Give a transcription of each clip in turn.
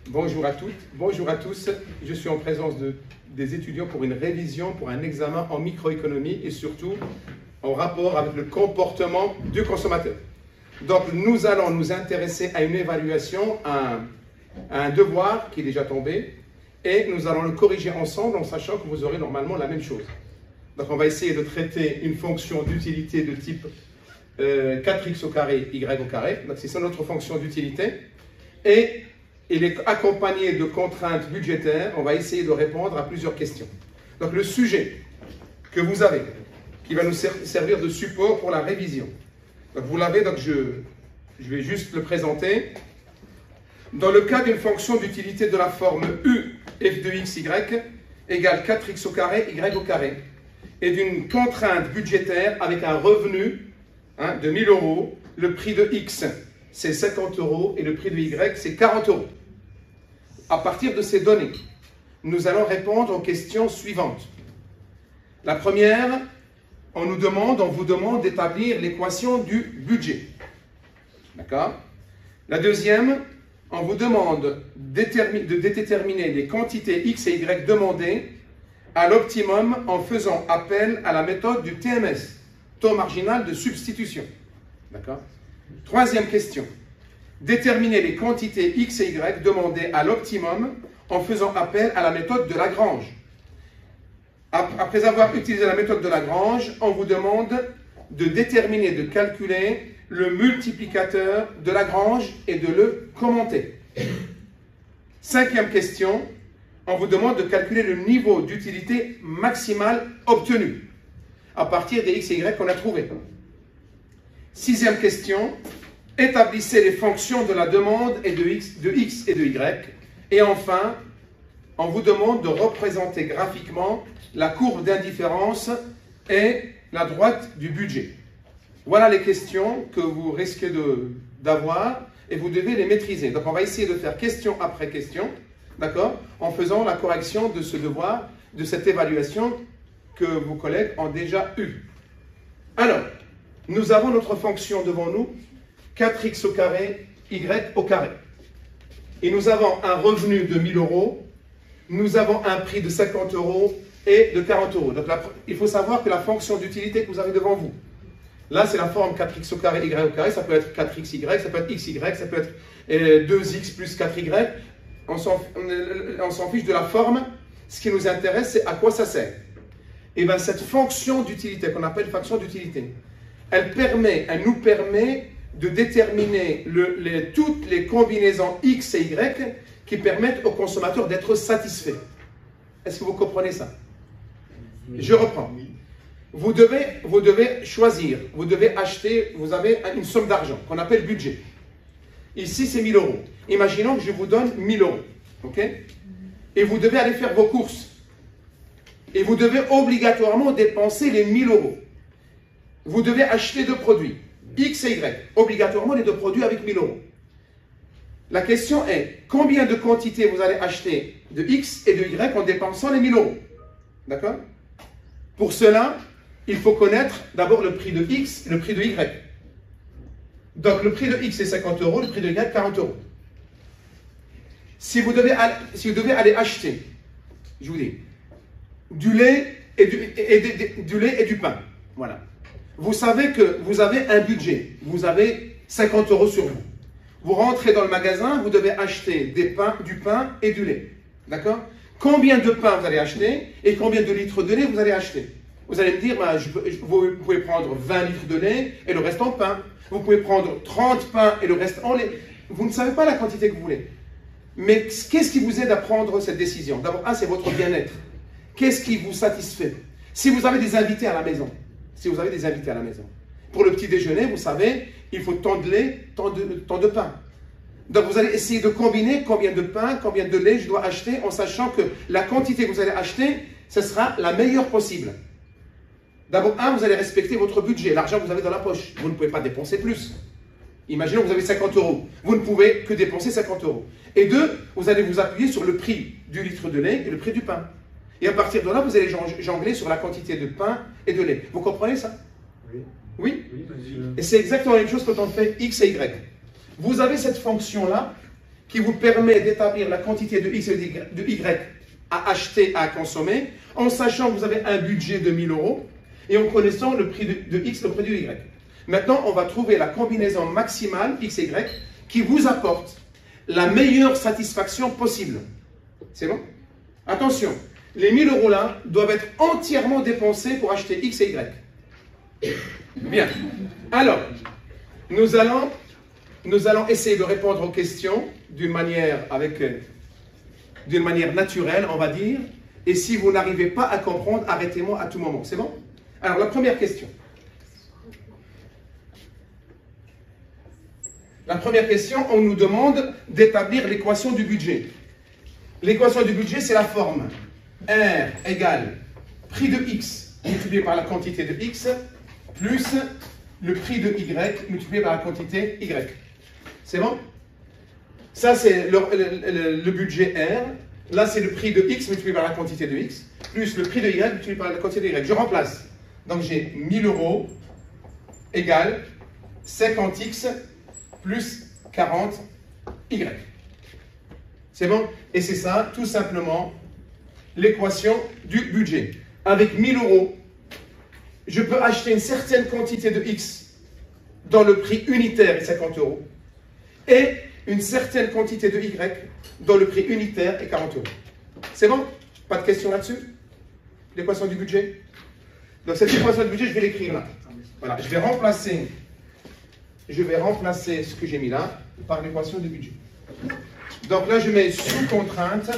Bonjour à toutes, bonjour à tous. Je suis en présence des étudiants pour une révision, pour un examen en microéconomie et surtout en rapport avec le comportement du consommateur. Donc nous allons nous intéresser à une évaluation, à un devoir qui est déjà tombé et nous allons le corriger ensemble en sachant que vous aurez normalement la même chose. Donc on va essayer de traiter une fonction d'utilité de type 4x au carré, y au carré. Donc c'est ça notre fonction d'utilité. Et il est accompagné de contraintes budgétaires. On va essayer de répondre à plusieurs questions. Donc le sujet que vous avez, qui va nous servir de support pour la révision. Donc vous l'avez, donc je vais juste le présenter. Dans le cas d'une fonction d'utilité de la forme u f de x, y égale 4x au carré, y au carré, et d'une contrainte budgétaire avec un revenu de 1000 euros, le prix de x c'est 50 euros et le prix de y c'est 40 euros. À partir de ces données, nous allons répondre aux questions suivantes. La première, on vous demande d'établir l'équation du budget. D'accord? La deuxième, on vous demande de déterminer les quantités x et y demandées à l'optimum en faisant appel à la méthode du TMS, taux marginal de substitution. D'accord? Troisième question. Déterminer les quantités x et y demandées à l'optimum en faisant appel à la méthode de Lagrange. Après avoir utilisé la méthode de Lagrange, on vous demande de déterminer, de calculer le multiplicateur de Lagrange et de le commenter. Cinquième question. On vous demande de calculer le niveau d'utilité maximale obtenu à partir des x et y qu'on a trouvés. Sixième question, établissez les fonctions de la demande et de x et de y. Et enfin, on vous demande de représenter graphiquement la courbe d'indifférence et la droite du budget. Voilà les questions que vous risquez d'avoir et vous devez les maîtriser. Donc on va essayer de faire question après question, d'accord, en faisant la correction de ce devoir, de cette évaluation que vos collègues ont déjà eue. Alors, nous avons notre fonction devant nous, 4x au carré, y au carré. Et nous avons un revenu de 1000 euros, nous avons un prix de 50 euros et de 40 euros. Donc il faut savoir que la fonction d'utilité que vous avez devant vous, là c'est la forme 4x au carré, y au carré, ça peut être 4xy, ça peut être xy, ça peut être 2x plus 4y. On s'en fiche de la forme. Ce qui nous intéresse, c'est à quoi ça sert. Et bien cette fonction d'utilité qu'on appelle fonction d'utilité, elle nous permet de déterminer toutes les combinaisons x et y qui permettent au consommateur d'être satisfait. Est-ce que vous comprenez ça? Je reprends. Vous devez choisir, vous devez acheter, vous avez une somme d'argent qu'on appelle budget. Ici, c'est 1000 euros. Imaginons que je vous donne 1000 euros. OK? Et vous devez aller faire vos courses. Et vous devez obligatoirement dépenser les 1000 euros. Vous devez acheter deux produits, X et Y, obligatoirement les deux produits avec 1000 euros. La question est, combien de quantités vous allez acheter de X et de Y en dépensant les 1000 euros? D'accord? Pour cela, il faut connaître d'abord le prix de X et le prix de Y. Donc le prix de X est 50 euros, le prix de Y 40 euros. Si vous devez aller acheter, je vous dis, du lait et du pain, voilà. Vous savez que vous avez un budget, vous avez 50 euros sur vous. Vous rentrez dans le magasin, vous devez acheter du pain et du lait. D'accord? Combien de pain vous allez acheter et combien de litres de lait vous allez acheter? Vous allez me dire, vous pouvez prendre 20 litres de lait et le reste en pain. Vous pouvez prendre 30 pains et le reste en lait. Vous ne savez pas la quantité que vous voulez. Mais qu'est-ce qui vous aide à prendre cette décision? D'abord, c'est votre bien-être. Qu'est-ce qui vous satisfait? Si vous avez des invités à la maison, pour le petit déjeuner, vous savez, il faut tant de lait, tant de pain. Donc vous allez essayer de combiner combien de pain, combien de lait je dois acheter en sachant que la quantité que vous allez acheter, ce sera la meilleure possible. D'abord, vous allez respecter votre budget, l'argent que vous avez dans la poche. Vous ne pouvez pas dépenser plus. Imaginons que vous avez 50 euros. Vous ne pouvez que dépenser 50 euros. Et deux, vous allez vous appuyer sur le prix du litre de lait et le prix du pain. Et à partir de là, vous allez jongler sur la quantité de pain et de lait. Vous comprenez ça? Oui. Oui? Et c'est exactement la même chose quand on fait X et Y. Vous avez cette fonction-là qui vous permet d'établir la quantité de X et de Y à acheter, à consommer, en sachant que vous avez un budget de 1000 euros et en connaissant le prix de X, le prix de Y. Maintenant, on va trouver la combinaison maximale X et Y qui vous apporte la meilleure satisfaction possible. C'est bon? Attention, les 1000 euros là doivent être entièrement dépensés pour acheter X et Y. Bien. Alors, nous allons essayer de répondre aux questions d'une manière naturelle, on va dire. Et si vous n'arrivez pas à comprendre, arrêtez-moi à tout moment. C'est bon? Alors, la première question. La première question, on nous demande d'établir l'équation du budget. L'équation du budget, c'est la forme. R égale prix de X multiplié par la quantité de X plus le prix de Y multiplié par la quantité Y. C'est bon? Ça, c'est le budget R. Là, c'est le prix de X multiplié par la quantité de X plus le prix de Y multiplié par la quantité de Y. Je remplace. Donc, j'ai 1000 euros égale 50X plus 40Y. C'est bon? Et c'est ça, tout simplement, l'équation du budget. Avec 1000 euros, je peux acheter une certaine quantité de X dans le prix unitaire est 50 euros et une certaine quantité de Y dans le prix unitaire est 40 euros. C'est bon? Pas de question là-dessus? L'équation du budget? Donc cette équation du budget, je vais l'écrire là. Voilà, je vais remplacer ce que j'ai mis là par l'équation du budget. Donc là, je mets sous contrainte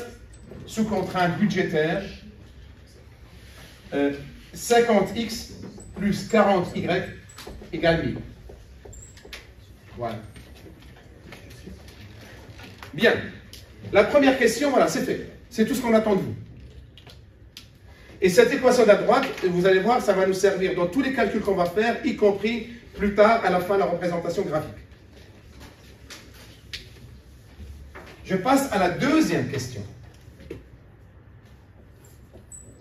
budgétaire, 50x plus 40y égale 1000. Voilà. Bien. La première question, voilà, c'est fait. C'est tout ce qu'on attend de vous. Et cette équation d'à droite, vous allez voir, ça va nous servir dans tous les calculs qu'on va faire, y compris plus tard à la fin de la représentation graphique. Je passe à la deuxième question.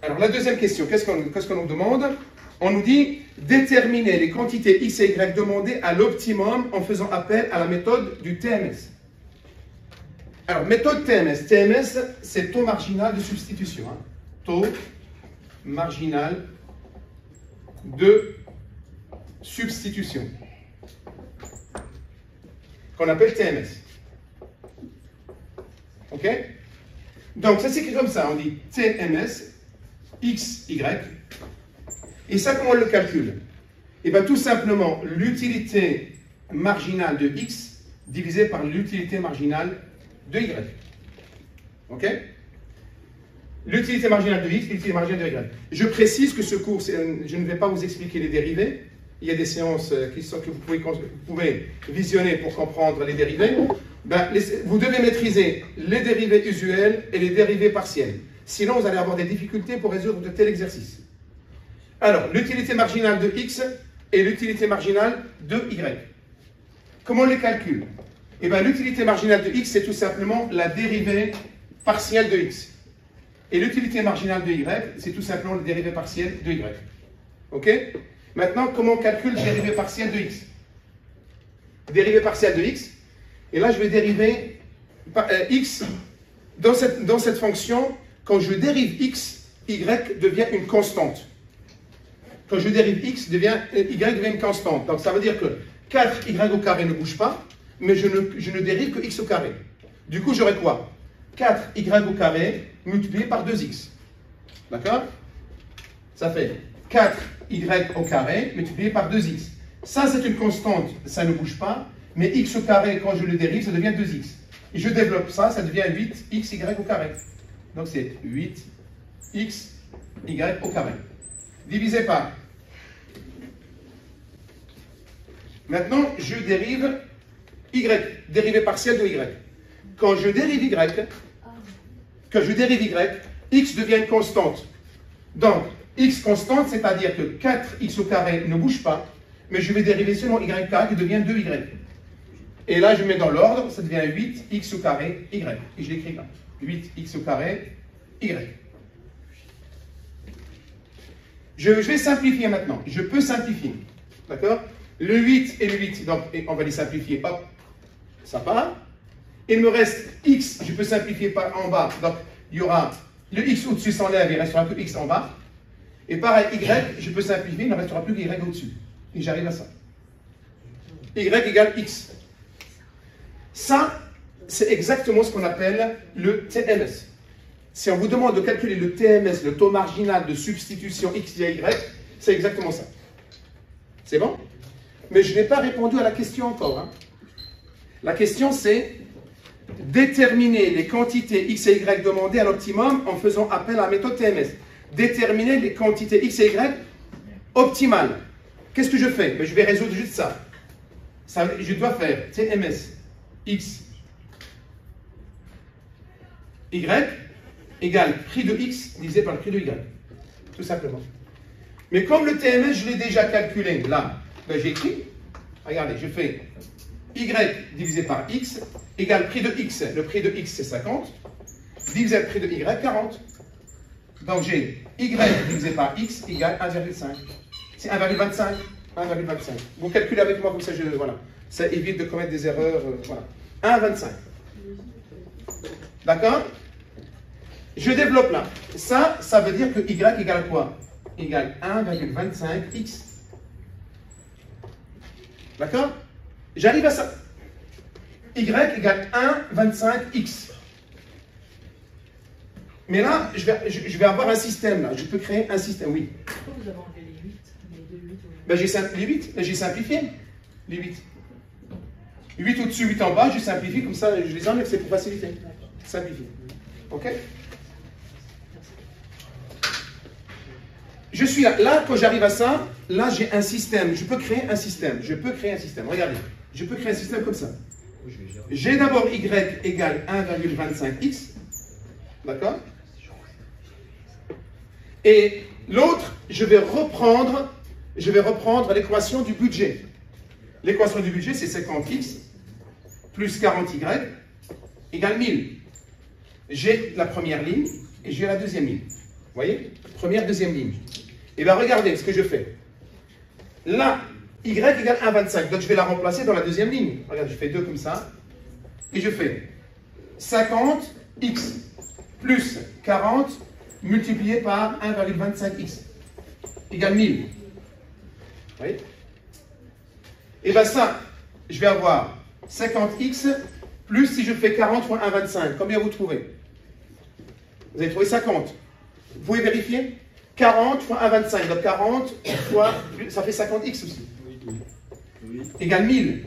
Alors la deuxième question, qu'est-ce qu'on nous demande? On nous dit déterminer les quantités X et Y demandées à l'optimum en faisant appel à la méthode du TMS. Alors méthode TMS. TMS, c'est taux marginal de substitution. Hein. Taux marginal de substitution. Qu'on appelle TMS. OK? Donc ça s'écrit comme ça, on dit TMS, X, Y. Et ça, comment on le calcule? Et bien tout simplement, l'utilité marginale de X divisée par l'utilité marginale de Y. OK? L'utilité marginale de X, l'utilité marginale de Y. Je précise que ce cours, je ne vais pas vous expliquer les dérivés. Il y a des séances que vous pouvez visionner pour comprendre les dérivés. Ben, vous devez maîtriser les dérivés usuels et les dérivés partiels. Sinon, vous allez avoir des difficultés pour résoudre de tels exercices. Alors, l'utilité marginale de X et l'utilité marginale de Y. Comment on les calcule? Eh bien, l'utilité marginale de X, c'est tout simplement la dérivée partielle de X. Et l'utilité marginale de Y, c'est tout simplement la dérivée partielle de Y. OK? Maintenant, comment on calcule la dérivée partielle de X? Dérivée partielle de X. Et là, je vais dériver X. Dans cette fonction, quand je dérive X, Y devient une constante. Quand je dérive X, Y devient une constante. Donc, ça veut dire que 4Y au carré ne bouge pas, mais je ne dérive que X au carré. Du coup, j'aurai quoi? 4Y au carré multiplié par 2X. D'accord? Ça fait 4Y au carré multiplié par 2X. Ça, c'est une constante, ça ne bouge pas. Mais X au carré, quand je le dérive, ça devient 2X. Et je développe ça, ça devient 8XY au carré. Donc c'est 8XY au carré. Divisé par. Maintenant, je dérive Y, dérivée partielle de Y. Quand je dérive Y, X devient une constante. Donc, X constante, c'est-à-dire que 4X au carré ne bouge pas, mais je vais dériver seulement Y carré qui devient 2Y. Et là, je mets dans l'ordre, ça devient 8x au carré y. Et je l'écris là. 8x au carré y. Je vais simplifier maintenant. Je peux simplifier. D'accord? Le 8 et le 8, donc on va les simplifier. Hop, ça part. Il me reste x, je peux simplifier par en bas. Donc, il y aura le x au-dessus s'enlève, il ne restera que x en bas. Et pareil, y, je peux simplifier, il ne restera plus que y au-dessus. Et j'arrive à ça. Y égale x. Ça, c'est exactement ce qu'on appelle le TMS. Si on vous demande de calculer le TMS, le taux marginal de substitution x, y, c'est exactement ça. C'est bon? Mais je n'ai pas répondu à la question encore. Hein. La question, c'est déterminer les quantités x et y demandées à l'optimum en faisant appel à la méthode TMS. Déterminer les quantités x et y optimales. Qu'est-ce que je fais? Je vais résoudre juste ça. Je dois faire TMS x y égale prix de x divisé par le prix de y. Tout simplement. Mais comme le TMS, je l'ai déjà calculé, là, j'ai écrit, regardez, je fais y divisé par x égale prix de x. Le prix de x, c'est 50, divisé le prix de y, 40. Donc j'ai y divisé par x égale 1,5. C'est 1,25. 1,25. Vous calculez avec moi comme ça, voilà. Ça évite de commettre des erreurs. Voilà. 1,25. D'accord? Je développe là. Ça veut dire que y égale quoi? Égale 1,25x. D'accord? J'arrive à ça. Y égale 1,25x. Mais là, je vais avoir un système là. Je peux créer un système, oui. Pourquoi vous avez enlevé les 8? J'ai simplifié. Les 8. 8 au-dessus, 8 en bas, je simplifie, comme ça je les enlève, c'est pour faciliter. Simplifier. Ok? Je suis là. Là, quand j'arrive à ça, là j'ai un système. Je peux créer un système. Regardez. Je peux créer un système comme ça. J'ai d'abord y égale 1,25x. D'accord? Et l'autre, je vais reprendre l'équation du budget. L'équation du budget, c'est 50x plus 40y égale 1000. J'ai la première ligne et j'ai la deuxième ligne. Vous voyez? Première, deuxième ligne. Et bien regardez ce que je fais. Là, y égale 1,25. Donc je vais la remplacer dans la deuxième ligne. Regarde, je fais 2 comme ça. Et je fais 50x plus 40 multiplié par 1,25x égale 1000. Vous voyez? Et bien ça, je vais avoir 50x plus si je fais 40 fois 1,25. Combien vous trouvez? Vous avez trouvé 50. Vous pouvez vérifier? 40 fois 1,25. Donc 40 fois, ça fait 50x aussi. Égale 1000.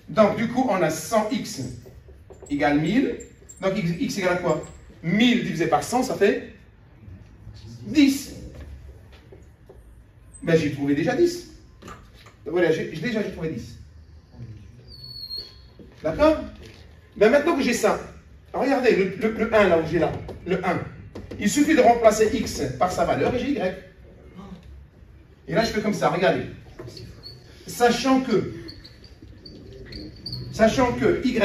Donc du coup, on a 100x égale 1000. Donc x égale à quoi? 1000 divisé par 100, ça fait 10. Ben j'ai trouvé déjà 10. Voilà, j'ai trouvé 10. D'accord? Ben maintenant que j'ai ça, regardez le 1 là où j'ai là, le 1. Il suffit de remplacer x par sa valeur et j'ai y. Et là je fais comme ça, regardez. Sachant que y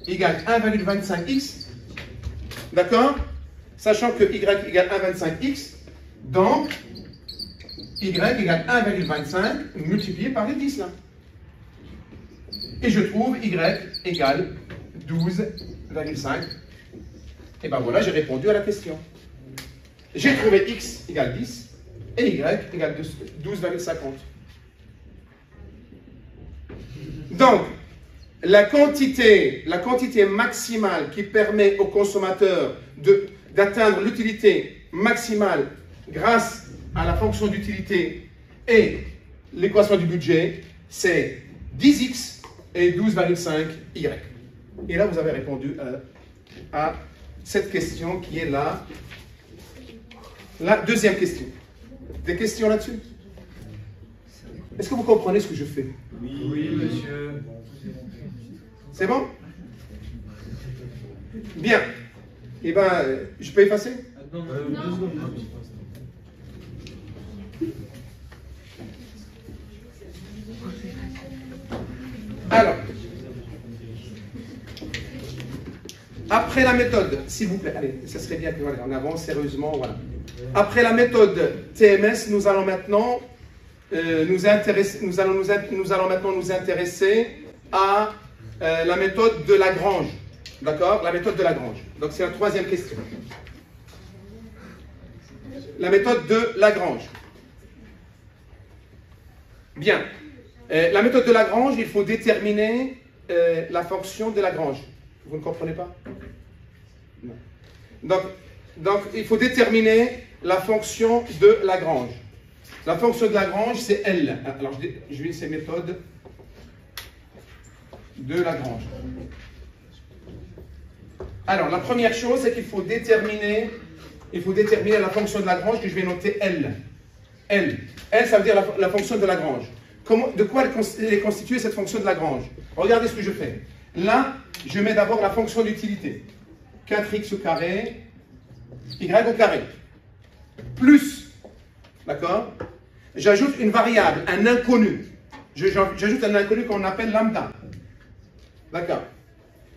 égale 1,25x, d'accord? Sachant que y égale 1,25x, donc y égale 1,25 multiplié par les 10 là. Et je trouve y égale 12,5. Et ben voilà, j'ai répondu à la question. J'ai trouvé x égale 10 et y égale 12,50. Donc, la quantité maximale qui permet au consommateur d'atteindre l'utilité maximale grâce à la fonction d'utilité et l'équation du budget, c'est 10x et 12,5y. Et là, vous avez répondu à cette question qui est la deuxième question. Des questions là-dessus? Est-ce que vous comprenez ce que je fais? Oui, monsieur. C'est bon? Bien. Eh bien, je peux effacer? Non, 2 secondes. Alors, après la méthode, s'il vous plaît, allez, ça serait bien qu'on avance sérieusement, voilà. Après la méthode TMS, nous allons maintenant nous intéresser à la méthode de Lagrange. D'accord? La méthode de Lagrange. Donc c'est la troisième question. La méthode de Lagrange. Bien. La méthode de Lagrange, il faut déterminer la fonction de Lagrange. Vous ne comprenez pas? Non. Donc, il faut déterminer la fonction de Lagrange. La fonction de Lagrange, c'est L. Alors, je vais ces méthodes de Lagrange. Alors, la première chose, c'est qu'il faut déterminer la fonction de Lagrange que je vais noter L. L, ça veut dire la fonction de Lagrange. De quoi elle est constituée, cette fonction de Lagrange? Regardez ce que je fais. Là, je mets d'abord la fonction d'utilité. 4x au carré, y au carré. Plus, d'accord? J'ajoute une variable, un inconnu. J'ajoute un inconnu qu'on appelle lambda. D'accord?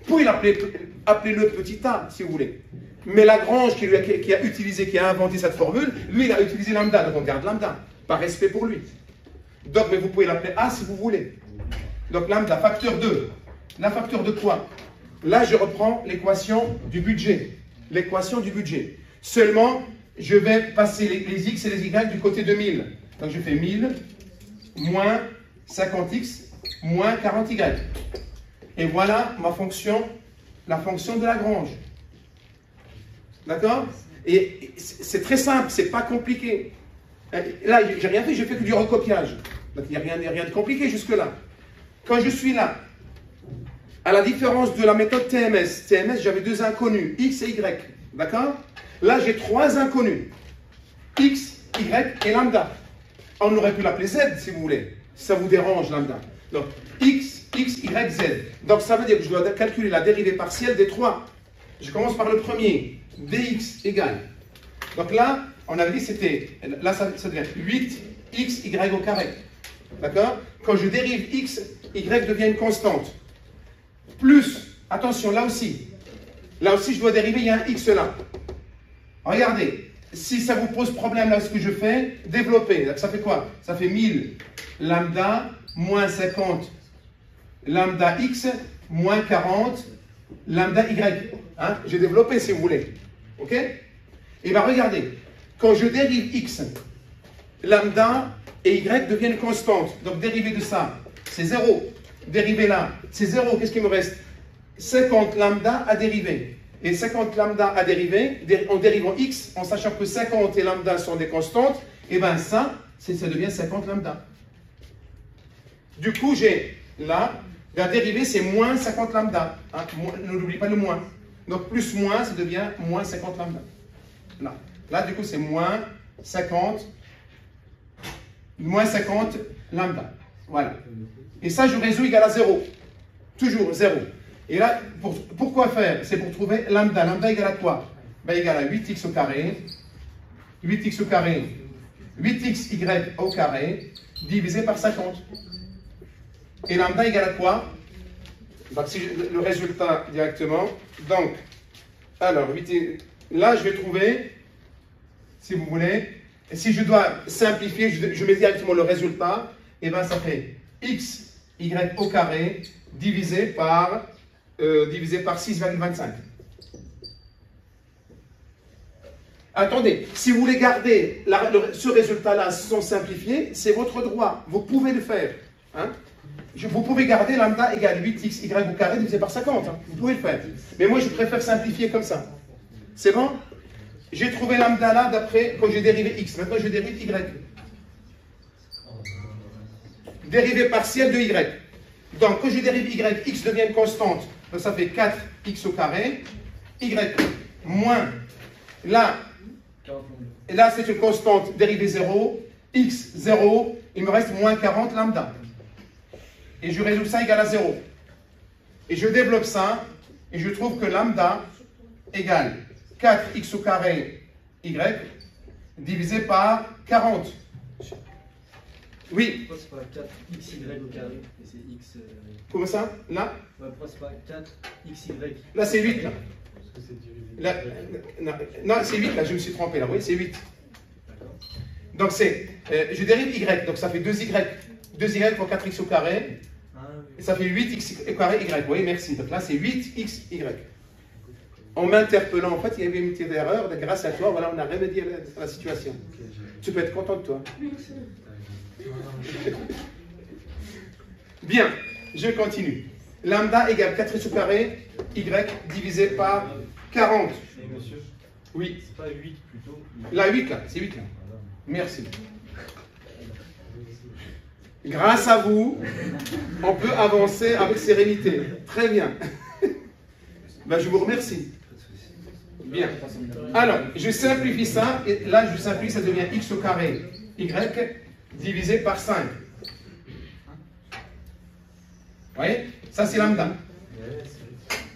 Vous pouvez appelez-le petit a, si vous voulez. Mais Lagrange, qui a inventé cette formule, lui, il a utilisé lambda, donc on garde lambda, par respect pour lui. Donc, mais vous pouvez l'appeler a si vous voulez. Donc, lambda, facteur 2. La facteur de quoi? Là, je reprends l'équation du budget. L'équation du budget. Seulement, je vais passer les x et les y du côté de 1000. Donc, je fais 1000 moins 50x moins 40y. Et voilà ma fonction, la fonction de Lagrange. D'accord? Et c'est très simple, c'est pas compliqué. Là, j'ai rien fait, j'ai fait que du recopiage. Donc, il n'y a rien de compliqué jusque-là. Quand je suis là, à la différence de la méthode TMS, j'avais deux inconnus, x et y. D'accord? Là, j'ai trois inconnus, x, y et lambda. On aurait pu l'appeler z, si vous voulez. Si ça vous dérange, lambda. Donc, x, y, z. Donc, ça veut dire que je dois calculer la dérivée partielle des trois. Je commence par le premier, dx égale. Donc là, on avait dit c'était, là ça devient 8x, y au carré. D'accord? Quand je dérive x, y devient une constante. Plus, attention, là aussi, je dois dériver, il y a un x là. Regardez, si ça vous pose problème là ce que je fais, développez. Ça fait quoi? Ça fait 1000 lambda moins 50 lambda x moins 40 lambda y. Hein? J'ai développé si vous voulez. Ok? Et bien regardez, quand je dérive x, lambda et y deviennent constantes. Donc dérivé de ça, c'est 0. Dérivé là, c'est 0. Qu'est-ce qu'il me reste? 50 lambda à dériver. Et 50 lambda à dériver, en dérivant x, en sachant que 50 et lambda sont des constantes, et bien ça devient 50 lambda. Du coup, j'ai là, la dérivée c'est moins 50 lambda. Hein, n'oublie pas le moins. Donc plus moins, ça devient moins 50 lambda. Là du coup, c'est moins 50 lambda. Voilà. Et ça, je résous égal à 0. Toujours 0. Et là, pourquoi faire? C'est pour trouver lambda. Lambda égale à quoi? Ben, égal à 8x au carré. 8x au carré. 8xy au carré divisé par 50. Et lambda égale à quoi? Donc, si le résultat directement. Donc, alors, là, je vais trouver, si vous voulez, si je dois simplifier, je mets directement le résultat, et bien ça fait x, y au carré divisé par 6,25. Attendez, si vous voulez garder ce résultat-là sans simplifier, c'est votre droit, vous pouvez le faire. Hein? Vous pouvez garder lambda égale 8xy au carré divisé par 50, hein? Vous pouvez le faire. Mais moi, je préfère simplifier comme ça. C'est bon? J'ai trouvé lambda là d'après quand j'ai dérivé x. Maintenant, je dérive y. Dérivée partielle de y. Donc, quand je dérive y, x devient une constante. Donc, ça fait 4x au carré. Y moins, là c'est une constante dérivée 0. X 0, il me reste moins 40 lambda. Et je résous ça égal à 0. Et je développe ça, et je trouve que lambda égale 4x au carré y divisé par 40. Oui. Pourquoi c'est pas 4xy au carré et c'est x. Comment ça? Là? Pourquoi c'est pas 4xy? Là, c'est 8. Là. Parce que c'est divisé. Là, non, c'est 8. Là, je me suis trompé. Là, oui, c'est 8. D'accord. Donc, c'est. Je dérive y. Donc, ça fait 2y. 2y pour 4x au carré. Ah, oui. ça fait 8x carré y. Oui, merci. Donc là, c'est 8xy. En m'interpellant, en fait, il y avait une petite erreur. Grâce à toi, voilà, on a remédié à la situation. Tu peux être content de toi. Bien, je continue. Lambda égale 4x au carré, y divisé par 40. Et monsieur, Oui, c'est pas 8 plutôt. la 8 là, c'est 8 là. Merci. Grâce à vous, on peut avancer avec sérénité. Très bien. Ben, je vous remercie. Bien. Alors, je simplifie ça, et là, je simplifie, ça devient x au carré, y divisé par 5. Vous voyez? Ça, c'est lambda.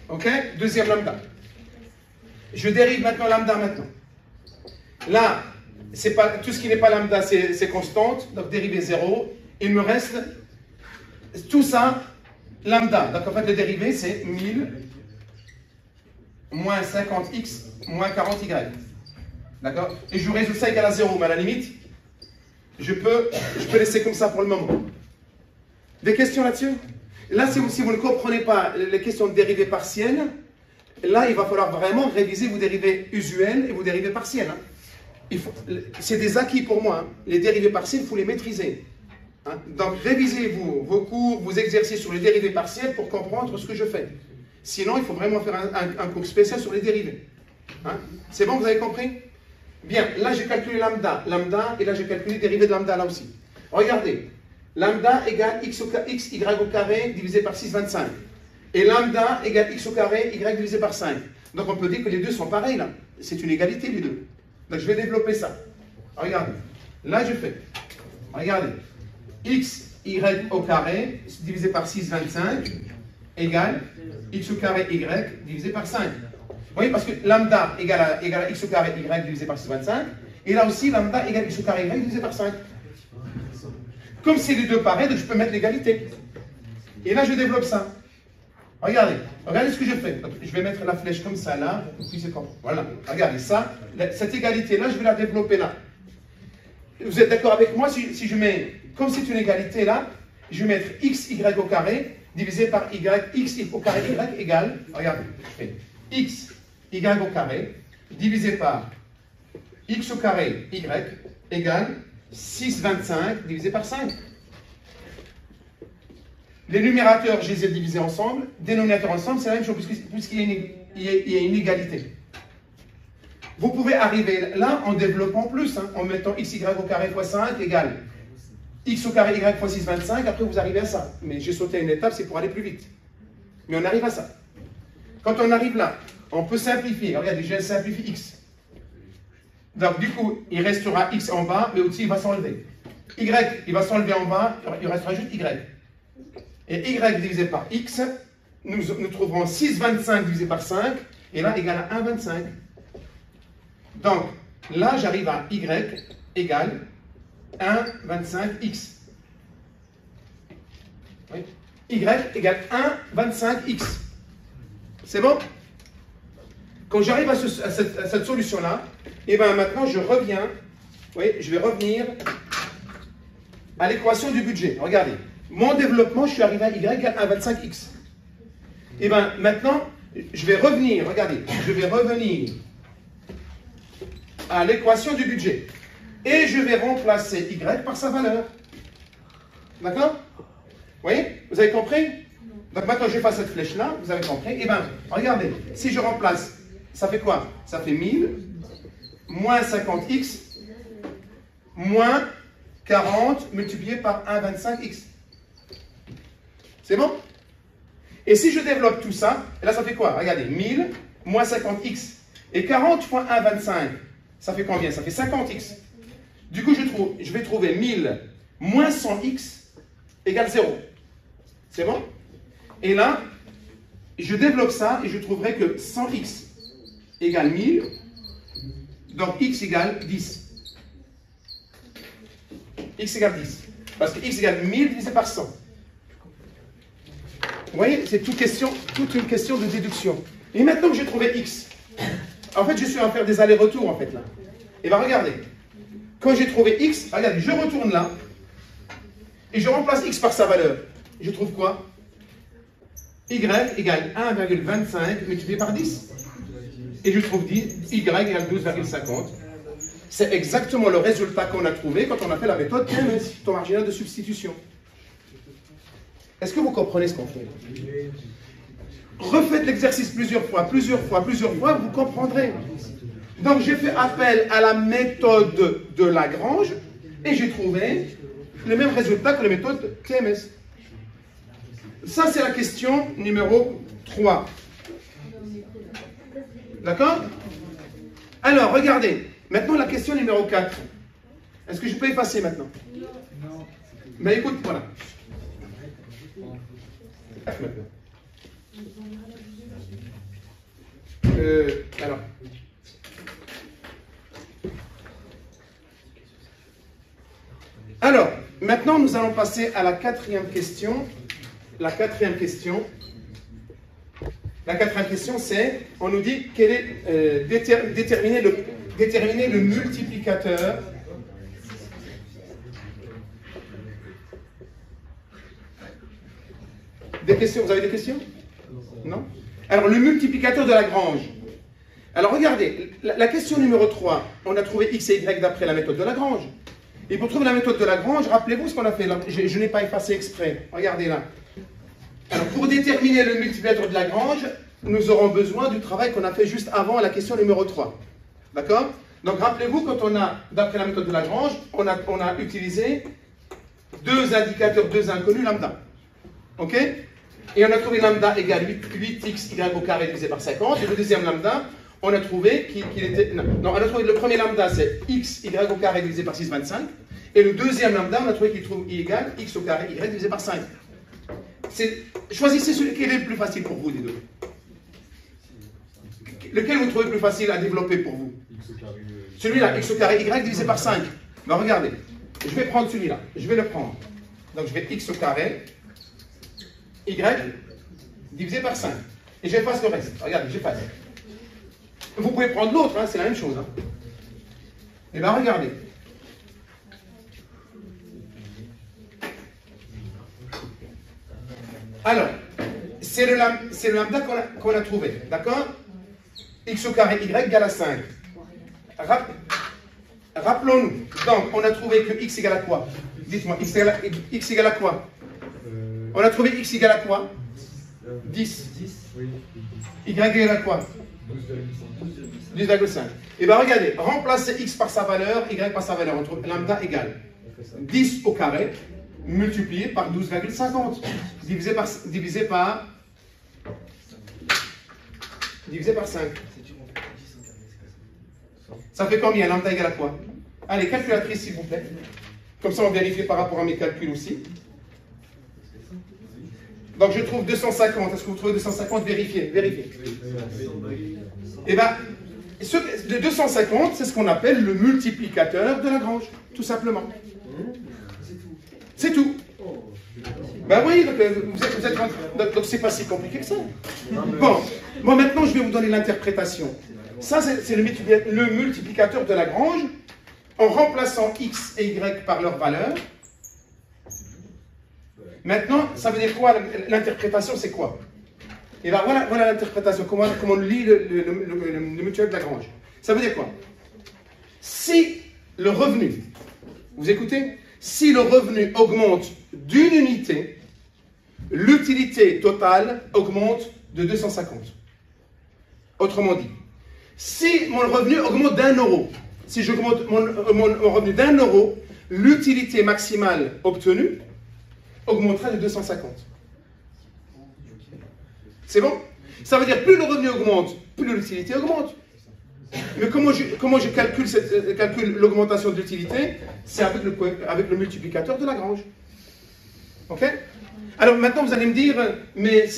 Ok? Deuxième lambda. Je dérive maintenant lambda maintenant. Là, c'est pas, tout ce qui n'est pas lambda, c'est constante, donc dérivée 0. Il me reste tout ça, lambda. Donc en fait, le dérivé, c'est 1000 moins 50x moins 40y. D'accord? Et je résoudre ça égal à 0, mais à la limite, je peux laisser comme ça pour le moment. Des questions là-dessus? Là, si vous ne comprenez pas les questions de dérivées partielles, là, il va falloir vraiment réviser vos dérivées usuelles et vos dérivées partielles. Hein. C'est des acquis pour moi. Hein. Les dérivées partielles, il faut les maîtriser. Hein. Donc, révisez vos cours, vos exercices sur les dérivées partielles pour comprendre ce que je fais. Sinon, il faut vraiment faire un cours spécial sur les dérivées. Hein. C'est bon, vous avez compris? Bien, là, j'ai calculé lambda, et là, j'ai calculé dérivée de lambda, là aussi. Regardez. Lambda égale xy au carré divisé par 6,25. Et lambda égale x au carré y divisé par 5. Donc on peut dire que les deux sont pareils là. C'est une égalité les deux. Donc je vais développer ça. Regardez. Là je fais. Regardez. Xy au carré divisé par 6,25 égale x au carré y divisé par 5. Vous voyez, parce que lambda égale à x au carré y divisé par 6,25. Et là aussi lambda égale x au carré y divisé par 5. Comme c'est les deux pareils, donc je peux mettre l'égalité. Et là, je développe ça. Regardez ce que je fais. Donc, je vais mettre la flèche comme ça, là, pour que vous puissiez comprendre. Voilà, regardez ça. Cette égalité-là, je vais la développer là. Vous êtes d'accord avec moi si je mets, comme c'est une égalité là, je vais mettre xy au carré divisé par y, x au carré y égale, regardez, je fais xy au carré divisé par x au carré y égale 6,25 divisé par 5. Les numérateurs, je les ai divisés ensemble. Dénominateurs ensemble, c'est la même chose, puisqu'il y a une égalité. Vous pouvez arriver là en développant plus, hein, en mettant xy au carré fois 5 égale x au carré y fois 6,25. Après, vous arrivez à ça. Mais j'ai sauté une étape, c'est pour aller plus vite. Mais on arrive à ça. Quand on arrive là, on peut simplifier. Regardez, je simplifie x. Donc, du coup, il restera x en bas, mais au-dessus, il va s'enlever. Y, il va s'enlever en bas, il restera juste y. Et y divisé par x, nous trouverons 6,25 divisé par 5, et là, égal à 1,25. Donc, là, j'arrive à y égale 1,25x. Oui. Y égale 1,25x. C'est bon? Quand j'arrive à cette solution-là, et bien maintenant je reviens, oui, je vais revenir à l'équation du budget. Regardez, mon développement, je suis arrivé à y égale 1,25x. Et bien maintenant, je vais revenir, regardez, je vais revenir à l'équation du budget. Et je vais remplacer y par sa valeur. D'accord? Vous voyez? Vous avez compris? Donc maintenant je fais cette flèche-là, vous avez compris? Et bien, regardez, si je remplace, ça fait quoi? Ça fait 1000 moins 50x moins 40 multiplié par 1,25x. C'est bon? Et si je développe tout ça, et là ça fait quoi? Regardez, 1000 moins 50x. Et 40 fois 1,25, ça fait combien? Ça fait 50x. Du coup, je vais trouver 1000 moins 100x égale 0. C'est bon? Et là, je développe ça et je trouverai que 100x égale 1000. Donc x égale 10. X égale 10. Parce que x égale 1000 divisé par 100. Vous voyez, c'est toute une question de déduction. Et maintenant que j'ai trouvé x, en fait, je suis en train de faire des allers-retours, en fait, là. Et bien, regardez. Quand j'ai trouvé x, regardez, je retourne là, et je remplace x par sa valeur. Je trouve quoi? y égale 1,25 multiplié par 10. Et je trouve y égale 12,50. C'est exactement le résultat qu'on a trouvé quand on a fait la méthode TMS, taux marginal de substitution. Est-ce que vous comprenez ce qu'on fait? Refaites l'exercice plusieurs fois, vous comprendrez. Donc j'ai fait appel à la méthode de Lagrange et j'ai trouvé le même résultat que la méthode TMS. Ça, c'est la question numéro 3. D'accord? Alors, regardez. Maintenant, la question numéro 4. Est-ce que je peux effacer maintenant? Non. Mais écoute, voilà. Alors. Alors, maintenant, nous allons passer à la quatrième question. La quatrième question, c'est, on nous dit, quel est, déterminer le multiplicateur Des questions? Vous avez des questions? Non? Alors, le multiplicateur de Lagrange. Alors, regardez, la question numéro 3, on a trouvé x et y d'après la méthode de Lagrange. Et pour trouver la méthode de Lagrange, rappelez-vous ce qu'on a fait là. Je n'ai pas effacé exprès. Regardez là. Alors, pour déterminer le multiplicateur de Lagrange, nous aurons besoin du travail qu'on a fait juste avant la question numéro 3. D'accord? Donc, rappelez-vous, quand on a, d'après la méthode de Lagrange, on a utilisé deux indicateurs, deux inconnus, lambda. OK? Et on a trouvé lambda égale 8xy au carré divisé par 50. Et le deuxième lambda, on a trouvé qu'il était... Non, on a trouvé le premier lambda, c'est xy au carré divisé par 6,25. Et le deuxième lambda, on a trouvé qu'il trouve y égale x au carré y divisé par 5. Choisissez celui qui est le plus facile pour vous, des deux. Lequel vous trouvez plus facile à développer pour vous? Celui-là, x au carré y divisé par 5. Ben regardez, je vais prendre celui-là, je vais le prendre. Donc je vais x au carré y divisé par 5. Et j'efface le reste. Regardez, j'efface. Vous pouvez prendre l'autre, hein, c'est la même chose. Hein. Et bien regardez. Alors, c'est le lambda qu'on a trouvé, d'accord? X au carré y égale à 5. Rappelons-nous, donc on a trouvé que x égale à quoi? Dites-moi, x égale à quoi? On a trouvé x égale à quoi? 10. Y égale à quoi? 12,5. Et bien regardez, remplacez x par sa valeur, y par sa valeur, on trouve lambda égale 10 au carré multiplié par 12,50 divisé par 5. Ça fait combien? Lambda égale à quoi? Allez, calculatrice s'il vous plaît. Comme ça on vérifie par rapport à mes calculs aussi. Donc je trouve 250. Est-ce que vous trouvez 250? Vérifiez. Et bien, le 250, c'est ce qu'on appelle le multiplicateur de Lagrange, tout simplement. C'est tout. Ben oui, donc c'est pas si compliqué que ça. Bon, maintenant je vais vous donner l'interprétation. Ça, c'est le multiplicateur de Lagrange en remplaçant x et y par leur valeur. Maintenant, ça veut dire quoi? L'interprétation, c'est quoi? Et bien voilà l'interprétation, comment on lit le multiplicateur de Lagrange. Ça veut dire quoi? Si le revenu, vous écoutez? Si le revenu augmente d'une unité, l'utilité totale augmente de 250. Autrement dit, si mon revenu augmente d'1 €, si j'augmente mon revenu d'1 €, l'utilité maximale obtenue augmentera de 250. C'est bon? Ça veut dire plus le revenu augmente, plus l'utilité augmente. Mais comment je calcule l'augmentation de l'utilité? C'est avec le multiplicateur de Lagrange. Ok? Alors maintenant vous allez me dire, mais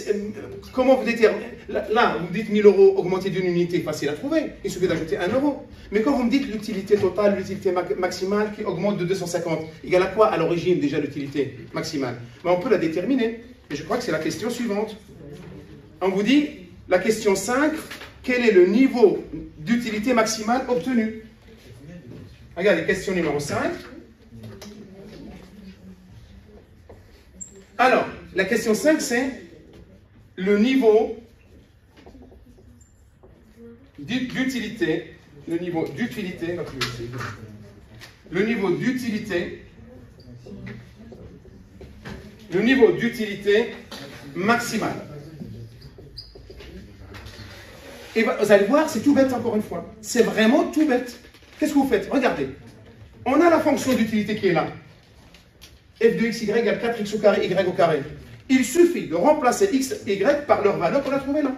comment vous déterminez? Là, vous me dites 1000 € augmenté d'une unité, facile à trouver. Il suffit d'ajouter 1 €. Mais quand vous me dites l'utilité totale, l'utilité maximale qui augmente de 250, égale à quoi à l'origine déjà l'utilité maximale? Ben, on peut la déterminer. Et je crois que c'est la question suivante. On vous dit, la question 5, quel est le niveau d'utilité maximale obtenu? Regardez, question numéro 5. Alors, la question 5, c'est le niveau d'utilité, le niveau d'utilité, le niveau d'utilité, le niveau d'utilité maximal. Et vous allez voir, c'est tout bête encore une fois. C'est vraiment tout bête. Qu'est-ce que vous faites? Regardez. On a la fonction d'utilité qui est là. F de x, y égale 4x au carré, y au carré. Il suffit de remplacer x et y par leur valeur qu'on a trouvée là.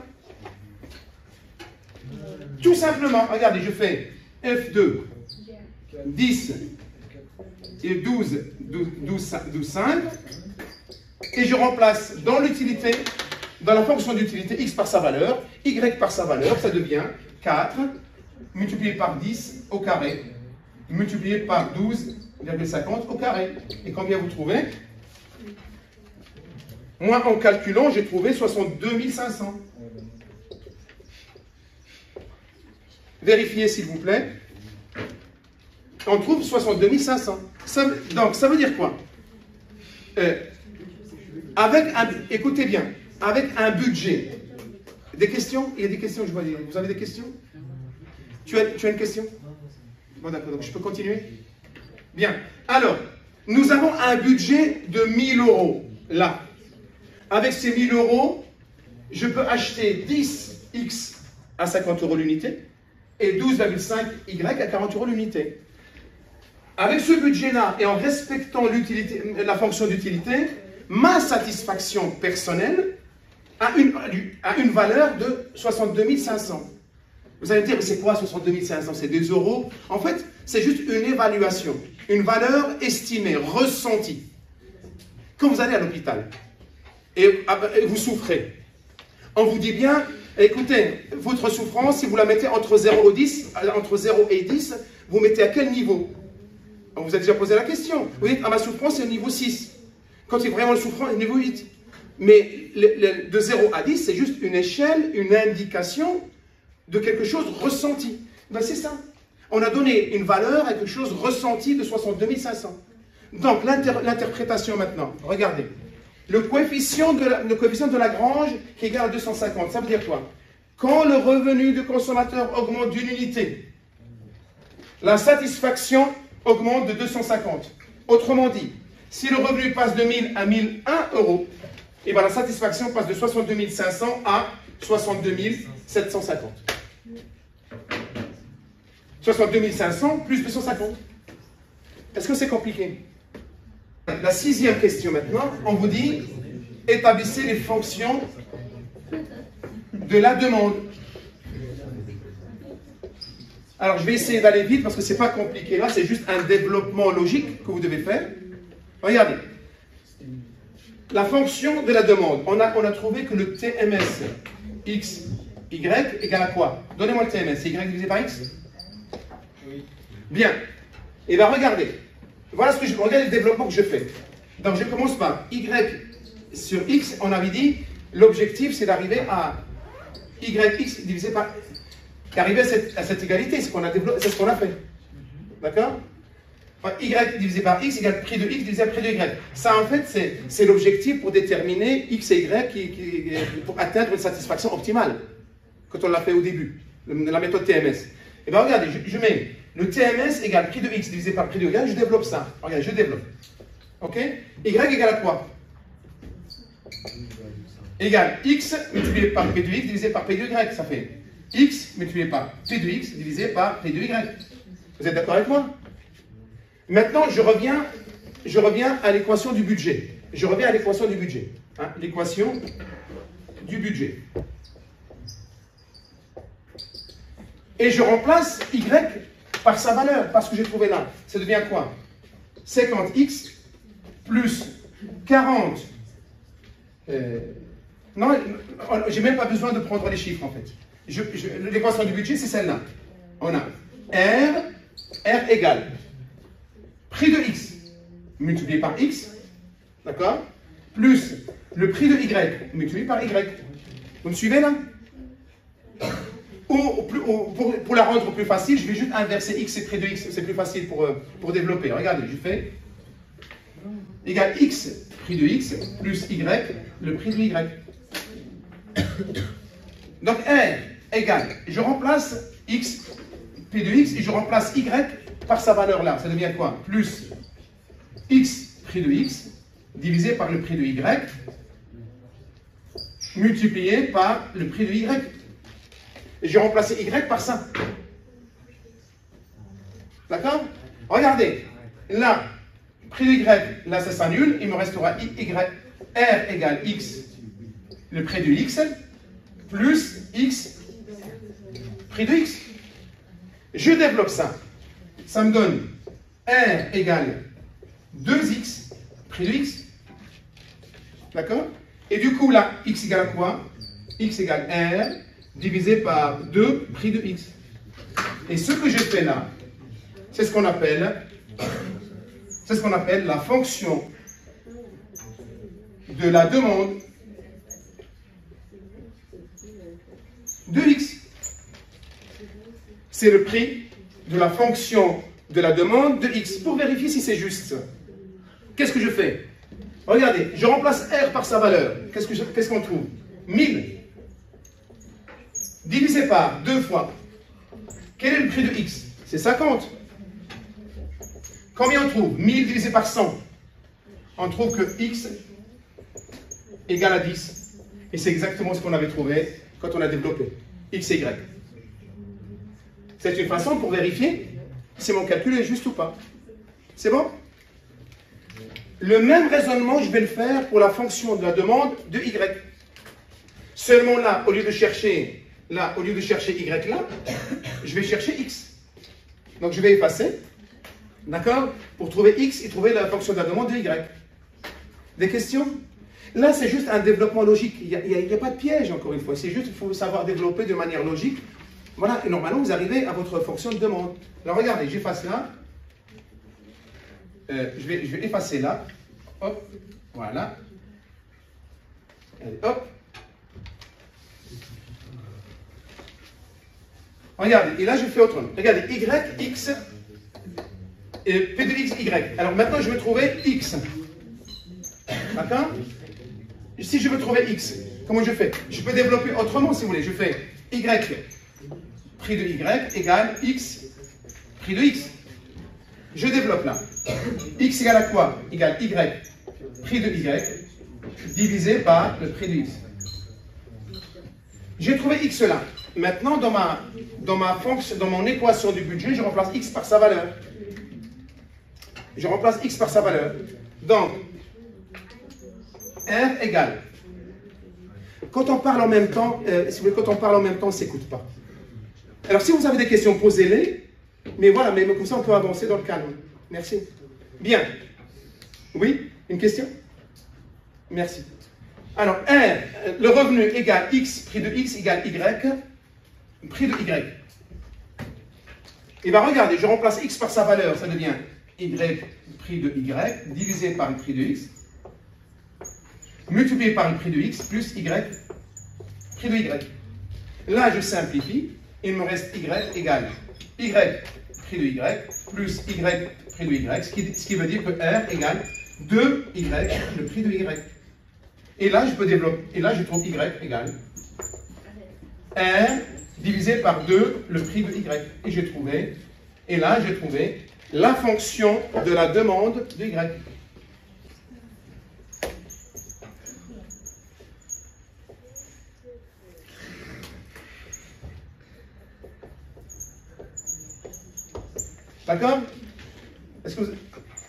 Tout simplement, regardez, je fais f de 10 et 12, 5, et je remplace dans l'utilité, dans la fonction d'utilité, x par sa valeur, y par sa valeur, ça devient 4 multiplié par 10 au carré, multiplié par 12,50 au carré. Et combien vous trouvez? Moi, en calculant, j'ai trouvé 62 500. Vérifiez, s'il vous plaît. On trouve 62 500. Donc, ça veut dire quoi? Écoutez bien, avec un budget. Des questions? Il y a des questions, je vois. Vous avez des questions? Tu as une question? Bon, d'accord, donc je peux continuer? Bien. Alors, nous avons un budget de 1000 €, là. Avec ces 1000 €, je peux acheter 10x à 50 € l'unité et 12,5y à 40 € l'unité. Avec ce budget-là et en respectant la fonction d'utilité, ma satisfaction personnelle a une valeur de 62 500. Vous allez me dire, mais c'est quoi 62 500? C'est des euros? En fait, c'est juste une évaluation, une valeur estimée, ressentie. Quand vous allez à l'hôpital et vous souffrez, on vous dit bien, écoutez, votre souffrance, si vous la mettez entre 0 et 10, vous mettez à quel niveau? On vous a déjà posé la question. Vous dites, ma souffrance, c'est le niveau 6. Quand c'est vraiment le souffrant, c'est le niveau 8. Mais de 0 à 10, c'est juste une échelle, une indication de quelque chose ressenti. Ben c'est ça. On a donné une valeur à quelque chose ressenti de 62 500. Donc, l'interprétation maintenant, regardez. Le coefficient de Lagrange qui est égal à 250, ça veut dire quoi? Quand le revenu du consommateur augmente d'une unité, la satisfaction augmente de 250. Autrement dit, si le revenu passe de 1000 à 1001 €, et bien la satisfaction passe de 62 500 à 62 750. 62 500 plus 250. Est-ce que c'est compliqué? La sixième question maintenant, on vous dit, établissez les fonctions de la demande. Alors, je vais essayer d'aller vite parce que ce n'est pas compliqué là, c'est juste un développement logique que vous devez faire. Regardez. La fonction de la demande, on a trouvé que le TMS x, y égale à quoi? Donnez-moi le TMS, c'est y divisé par x? Oui. Bien. Et bien, regardez. Voilà ce que regardez le développement que je fais. Donc, je commence par y sur x. On avait dit, l'objectif, c'est d'arriver à yx divisé par... Arriver à cette égalité, c'est ce qu'on a fait. D'accord? Y divisé par x égale prix de x divisé par prix de y. Ça, en fait, c'est l'objectif pour déterminer x et y pour atteindre une satisfaction optimale. Quand on l'a fait au début, la méthode TMS. Et bien, regardez, je mets le TMS égale prix de x divisé par prix de y, je développe ça. Regardez, je développe. OK? Y égale à quoi? Égale x multiplié par p de x divisé par p de y. Ça fait x multiplié par p de x divisé par p de y. Vous êtes d'accord avec moi? Maintenant, je reviens à l'équation du budget. Je reviens à l'équation du budget. Hein, l'équation du budget. Et je remplace y par sa valeur, parce que j'ai trouvé là. Ça devient quoi? 50x plus 40. Non, j'ai même pas besoin de prendre les chiffres en fait. L'équation du budget, c'est celle-là. On a R égale prix de x multiplié par x, d'accord, plus le prix de y multiplié par y. Vous me suivez là? Pour la rendre plus facile, je vais juste inverser x et prix de x, c'est plus facile pour développer. Regardez, je fais égal x, prix de x, plus y, le prix de y. Donc R égale, je remplace X, P de X, et je remplace Y par sa valeur là. Ça devient quoi? Plus X, prix de X, divisé par le prix de Y, multiplié par le prix de Y. Et j'ai remplacé Y par ça. D'accord? Regardez, là, prix de Y, là ça s'annule, il me restera Y, R égale X, le prix de X, plus X, prix de X. Je développe ça. Ça me donne R égale 2X, prix de X. D'accord? Et du coup, là, X égale à quoi? X égale R divisé par 2 prix de X. Et ce que je fais là, c'est ce qu'on appelle la fonction de la demande de X. C'est le prix de la fonction de la demande de X. Pour vérifier si c'est juste, qu'est-ce que je fais? Regardez, je remplace R par sa valeur. Qu'est-ce qu'on trouve? 1000 divisé par 2 fois. Quel est le prix de X? C'est 50. Combien on trouve? 1000 divisé par 100. On trouve que X égale à 10. Et c'est exactement ce qu'on avait trouvé quand on a développé X et Y. C'est une façon pour vérifier si mon calcul est juste ou pas. C'est bon? Le même raisonnement, je vais le faire pour la fonction de la demande de Y. Seulement là, au lieu de chercher Y là, je vais chercher X. Donc je vais effacer, d'accord, pour trouver X et trouver la fonction de la demande de Y. Des questions? Là, c'est juste un développement logique. Il n'y a pas de piège, encore une fois. C'est juste qu'il faut savoir développer de manière logique. Voilà, et normalement, vous arrivez à votre fonction de demande. Alors regardez, j'efface là. Je vais effacer là. Hop, voilà. Allez, hop. Regardez, et là je fais autrement. Regardez, Y, X, et P de X, Y. Alors maintenant je veux trouver X. D'accord? Si je veux trouver X, comment je fais? Je peux développer autrement si vous voulez. Je fais Y, prix de Y, égale X, prix de X. Je développe là. X égale à quoi? Égale Y, prix de Y, divisé par le prix de X. J'ai trouvé X là. Maintenant, dans mon équation du budget, je remplace X par sa valeur. Je remplace X par sa valeur. Donc, R égale. Quand on parle en même temps, si vous voulez, quand on parle en même temps, on ne s'écoute pas. Alors, si vous avez des questions, posez-les. Mais voilà, mais comme ça, on peut avancer dans le calme. Merci. Bien. Oui? Une question? Merci. Alors, R, le revenu égale X, prix de X égale Y, prix de Y. Et bien, regardez, je remplace X par sa valeur, ça devient Y, prix de Y, divisé par le prix de X, multiplié par le prix de X, plus Y, prix de Y. Là, je simplifie, il me reste Y égale Y, prix de Y, plus Y, prix de Y, ce qui veut dire que R égale 2Y, le prix de Y. Et là, je peux développer, et là, je trouve Y égale R divisé par 2, le prix de Y. Et j'ai trouvé, et là, j'ai trouvé la fonction de la demande de Y. D'accord?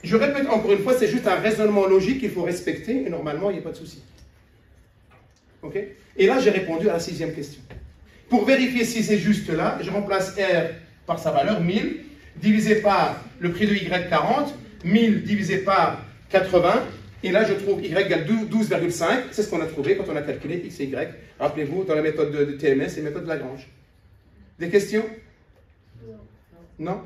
Je répète encore une fois, c'est juste un raisonnement logique qu'il faut respecter, et normalement, il n'y a pas de souci. Ok? Et là, j'ai répondu à la 6e question. Pour vérifier si c'est juste là, je remplace R par sa valeur, 1000, divisé par le prix de Y, 40, 1000 divisé par 80, et là, je trouve Y égale 12,5. C'est ce qu'on a trouvé quand on a calculé X et Y. Rappelez-vous, dans la méthode de TMS et la méthode de Lagrange. Des questions? Non?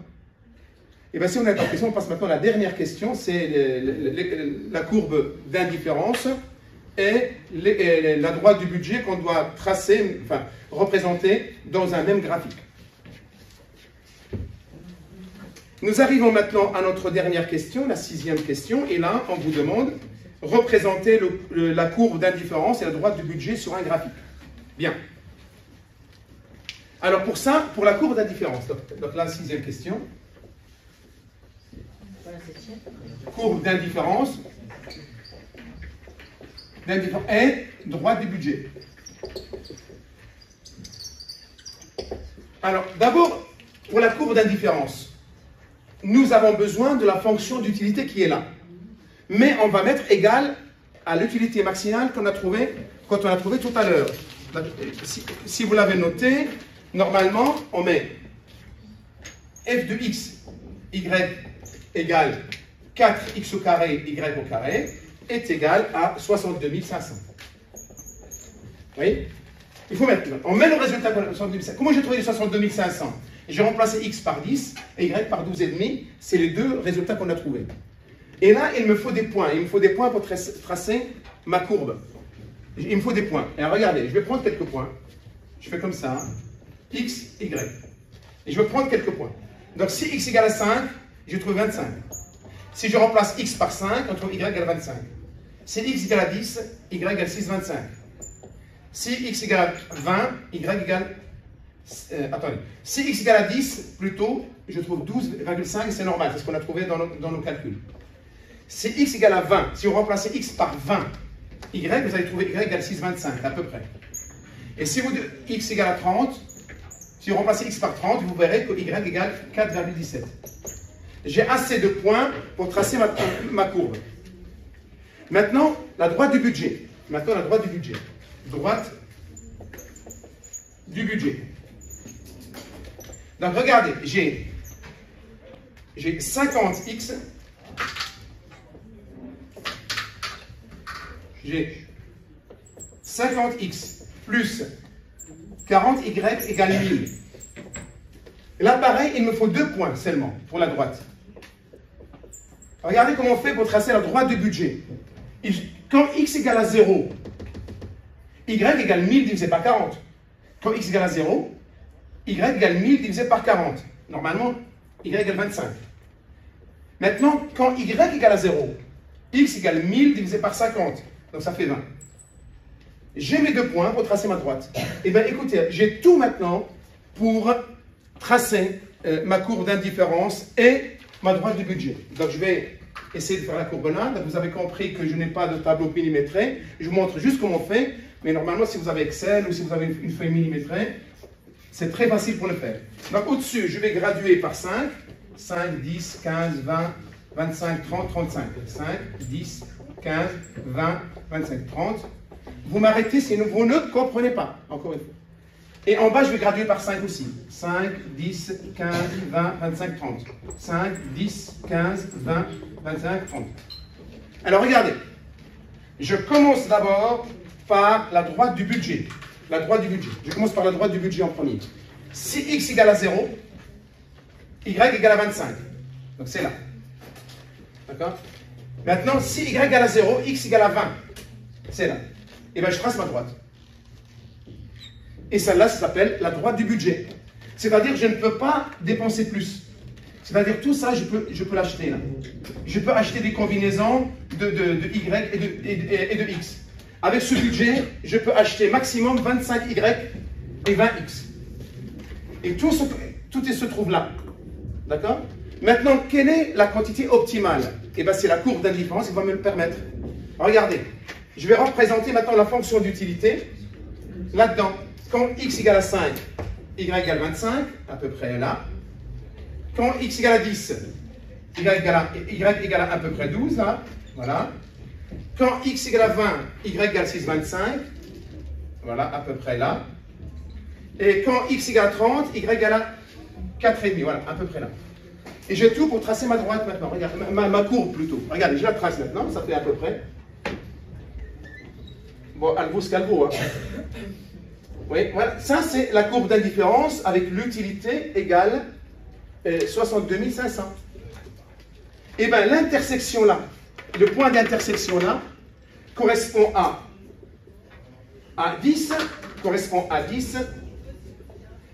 Et bien, si on a pas de questions, on passe maintenant à la dernière question, c'est la courbe d'indifférence et la droite du budget qu'on doit tracer, enfin, représenter dans un même graphique. Nous arrivons maintenant à notre dernière question, la 6e question, et là, on vous demande représenter la courbe d'indifférence et la droite du budget sur un graphique. Bien. Alors pour ça, pour la courbe d'indifférence, donc la 6e question. Courbe d'indifférence et droite du budget. Alors d'abord, pour la courbe d'indifférence, nous avons besoin de la fonction d'utilité qui est là. Mais on va mettre égal à l'utilité maximale qu'on a trouvée quand on a trouvé tout à l'heure. Si vous l'avez noté, normalement, on met f de x, y égale 4x au carré, y au carré, est égal à 62 500. Vous voyez? Il faut mettre, on met le résultat de 62 500. Comment j'ai trouvé les 62 500? J'ai remplacé x par 10 et y par 12,5. C'est les deux résultats qu'on a trouvés. Et là, il me faut des points. Il me faut des points pour tracer ma courbe. Il me faut des points. Et regardez, je vais prendre quelques points. Je fais comme ça. X, Y. Et je vais prendre quelques points. Donc si x égale à 5, je trouve 25. Si je remplace x par 5, on trouve y égale 25. Si x égale à 10, y égale 6,25. Si x égale à 20, y égale... attendez. Si x égale à 10, plutôt, je trouve 12,5, c'est normal, c'est ce qu'on a trouvé dans nos calculs. Si x égale à 20, si vous remplacez x par 20, y, vous allez trouver y égale 6,25, à peu près. Et si vous dites x égale à 30, si vous remplacez x par 30, vous verrez que y égale 4,17. J'ai assez de points pour tracer ma courbe. Maintenant, la droite du budget. Droite du budget. Donc, regardez, j'ai 50x. J'ai 50x plus 40y égale 1000. Là, pareil, il me faut 2 points seulement pour la droite. Regardez comment on fait pour tracer la droite du budget. Quand x égale à 0, y égale 1000 divisé par 40. Quand x égale à 0, y égale 1000 divisé par 40. Normalement, y égale 25. Maintenant, quand y égale à 0, x égale 1000 divisé par 50. Donc ça fait 20. J'ai mes 2 points pour tracer ma droite. Eh bien, écoutez, j'ai tout maintenant pour tracer ma courbe d'indifférence et ma droite du budget. Donc, je vais essayer de faire la courbe là. Donc, vous avez compris que je n'ai pas de tableau millimétré. Je vous montre juste comment on fait. Mais normalement, si vous avez Excel ou si vous avez une feuille millimétrée, c'est très facile pour le faire. Donc, au-dessus, je vais graduer par 5. 5, 10, 15, 20, 25, 30, 35. 5, 10, 15, 20, 25, 30. Vous m'arrêtez si vous ne comprenez pas, encore une fois. Et en bas, je vais graduer par 5 aussi. 5, 10, 15, 20, 25, 30. 5, 10, 15, 20, 25, 30. Alors, regardez. Je commence d'abord par la droite du budget. La droite du budget. Je commence par la droite du budget en premier. Si x égale à 0, y égale à 25. Donc, c'est là. D'accord? Maintenant, si y égale à 0, x égale à 20. C'est là. Et bien, je trace ma droite. Et celle-là, ça s'appelle la droite du budget. C'est-à-dire que je ne peux pas dépenser plus. C'est-à-dire tout ça, je peux l'acheter là. Je peux acheter des combinaisons de y et de x. Avec ce budget, je peux acheter maximum 25y et 20x. Et tout se trouve là. D'accord? Maintenant, quelle est la quantité optimale? Eh bien, c'est la courbe d'indifférence qui va me le permettre. Regardez. Je vais représenter maintenant la fonction d'utilité. Là-dedans, quand x égale à 5, y égale 25, à peu près là. Quand x égale à 10, y égale à peu près 12, là. Voilà. Quand x égale à 20, y égale 6,25. Voilà, à peu près là. Et quand x égale à 30, y égale à 4,5. Voilà, à peu près là. Et j'ai tout pour tracer ma droite maintenant. Regarde, ma courbe plutôt. Regardez, je la trace maintenant, ça fait à peu près. Bon, elle vaut ce qu'elle vaut. Hein. Oui, voilà. Ça, c'est la courbe d'indifférence avec l'utilité égale 62 500. Et bien, l'intersection là, le point d'intersection là, correspond à 10, correspond à 10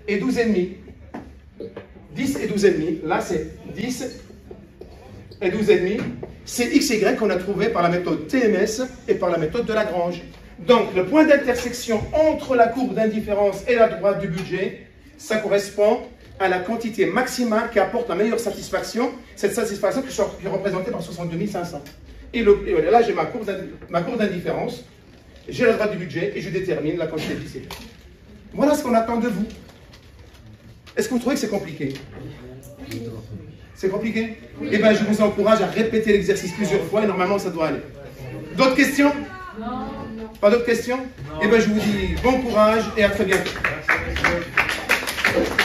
et 12,5. 10 et 12,5. Là, c'est 10 et 12,5. C'est XY qu'on a trouvé par la méthode TMS et par la méthode de Lagrange. Donc, le point d'intersection entre la courbe d'indifférence et la droite du budget, ça correspond à la quantité maximale qui apporte la meilleure satisfaction, cette satisfaction qui est représentée par 62 500. Et là, j'ai ma courbe d'indifférence, j'ai la droite du budget et je détermine la quantité de JCP. Voilà ce qu'on attend de vous. Est-ce que vous trouvez que c'est compliqué? C'est compliqué? Eh bien, je vous encourage à répéter l'exercice plusieurs fois et normalement, ça doit aller. D'autres questions? Non. Pas d'autres questions? Eh bien, je vous dis bon courage et à très bientôt. Merci.